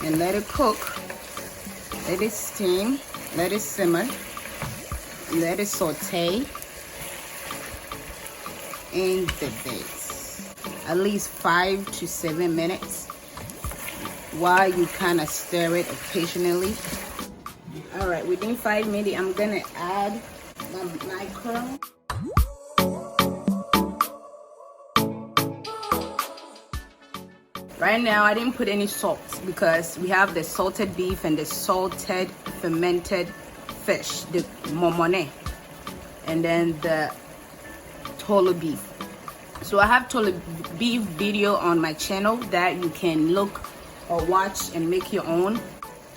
and let it cook. Let it steam, let it simmer, let it saute in the base. At least 5 to 7 minutes while you kind of stir it occasionally. All right, within 5 minutes, I'm gonna add my mackerel. Right now, I didn't put any salt because we have the salted beef and the salted fermented fish, the momoni, and then the tolo beef. So I have tolo beef video on my channel that you can look or watch and make your own.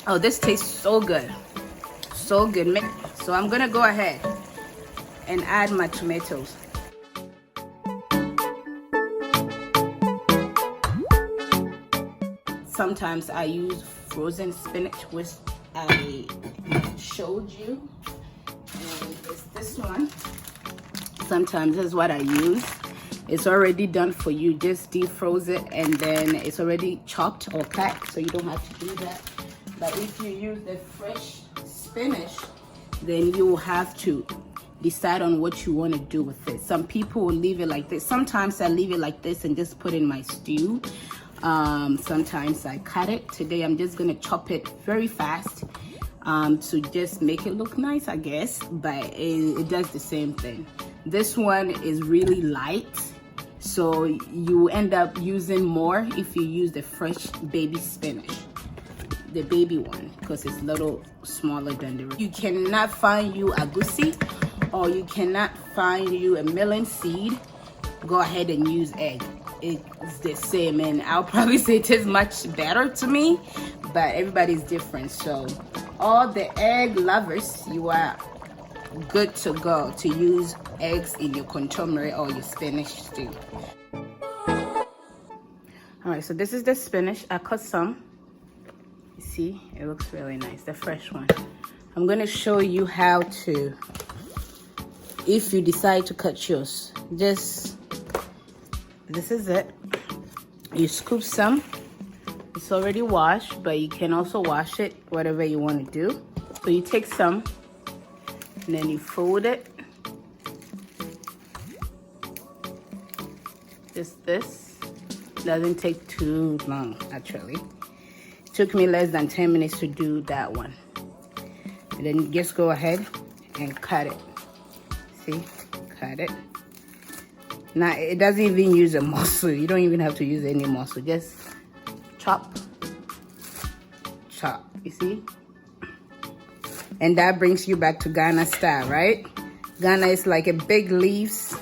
Oh, this tastes so good. So good. So I'm gonna go ahead and add my tomatoes. Sometimes I use frozen spinach, which I showed you, and it's this one. Sometimes this is what I use. It's already done for you. Just defroze it and then it's already chopped or cut, so you don't have to do that. But if you use the fresh spinach, then you will have to decide on what you want to do with it. Some people will leave it like this. Sometimes I leave it like this and just put in my stew. Sometimes I cut it. Today I'm just gonna chop it very fast to just make it look nice, I guess, but it does the same thing. This one is really light, so you end up using more if you use the fresh baby spinach, the baby one, because it's a little smaller than the rest. You cannot find you egusi, or you cannot find you a melon seed, go ahead and use egg. It's the same, and I'll probably say it tastes much better to me, but everybody's different. So all the egg lovers, you are good to go to use eggs in your kontomire or your spinach stew. All right, so this is the spinach. I cut some. You see, it looks really nice, the fresh one. I'm gonna show you how to, if you decide to cut yours, just, this is it. You scoop some. It's already washed, but you can also wash it, whatever you want to do. So you take some, and then you fold it. Just this. Doesn't take too long, actually. It took me less than 10 minutes to do that one. And then you just go ahead and cut it. See? Cut it. Now, it doesn't even use a muscle. You don't even have to use any muscle. Just chop, chop, you see? And that brings you back to Ghana style, right? Ghana is like a big leaves,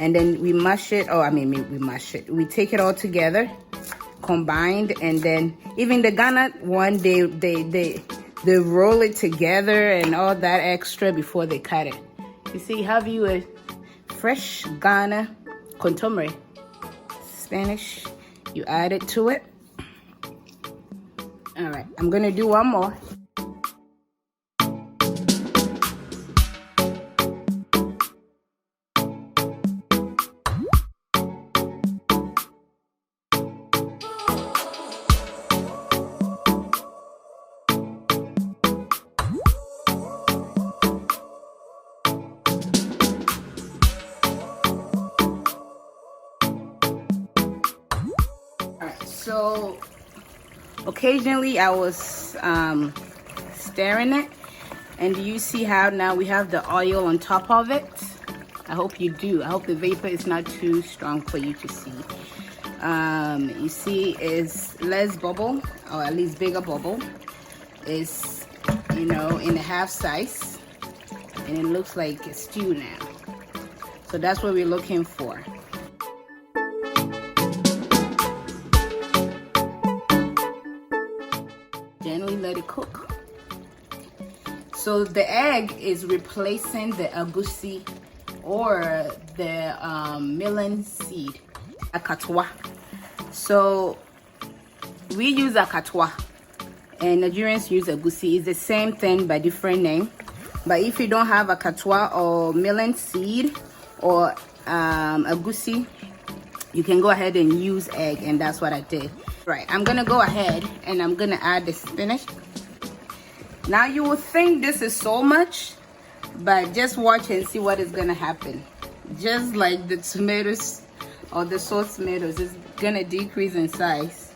and then we mash it. Oh, I mean, we mash it. We take it all together, combined, and then even the Ghana one, they roll it together and all that extra before they cut it. You see, have you a fresh Ghana kontomire Spanish, you add it to it. All right, I'm gonna do one more. So occasionally I was stirring it, and you see how now we have the oil on top of it. I hope you do. I hope the vapor is not too strong for you to see. You see it's less bubble, or at least bigger bubble. It's, you know, in a half size, and it looks like a stew now. So that's what we're looking for. Gently let it cook. So the egg is replacing the egusi or the melon seed, Akatowa. So we use Akatowa and Nigerians use Egusi. It's the same thing but different name. But if you don't have Akatowa or melon seed or Egusi, you can go ahead and use egg, and that's what I did. Right, I'm gonna go ahead and I'm gonna add the spinach. Now you will think this is so much, but just watch and see what is gonna happen. Just like the tomatoes or the sauce tomatoes, it's gonna decrease in size.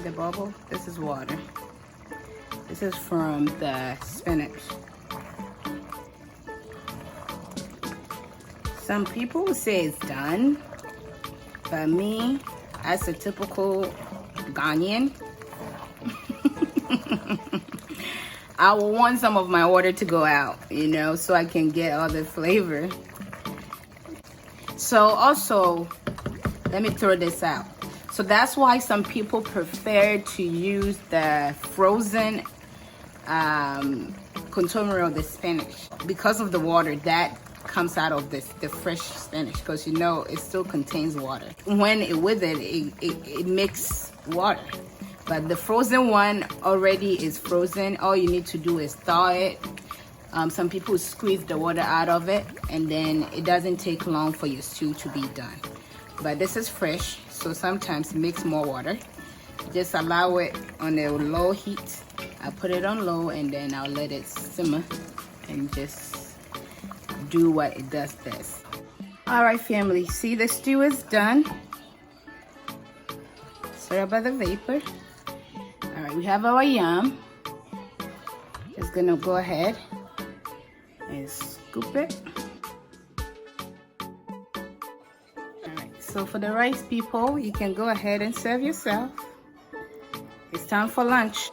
The bubble, this is water. This is from the spinach. Some people will say it's done, but me, as a typical Ghanaian, I will want some of my water to go out, you know, so I can get all the flavor. So also, let me throw this out. So that's why some people prefer to use the frozen kontomire, the spinach, because of the water that comes out of this, the fresh spinach, because you know it still contains water. When it withered, it makes water. But the frozen one already is frozen. All you need to do is thaw it. Some people squeeze the water out of it, and then it doesn't take long for your stew to be done. But this is fresh, so sometimes it makes more water. Just allow it on a low heat. I put it on low, and then I'll let it simmer and just do what it does best. All right, family, see, the stew is done. Stir by the vapor. All right, we have our yam. Just gonna go ahead and scoop it. So for the rice people, you can go ahead and serve yourself. It's time for lunch.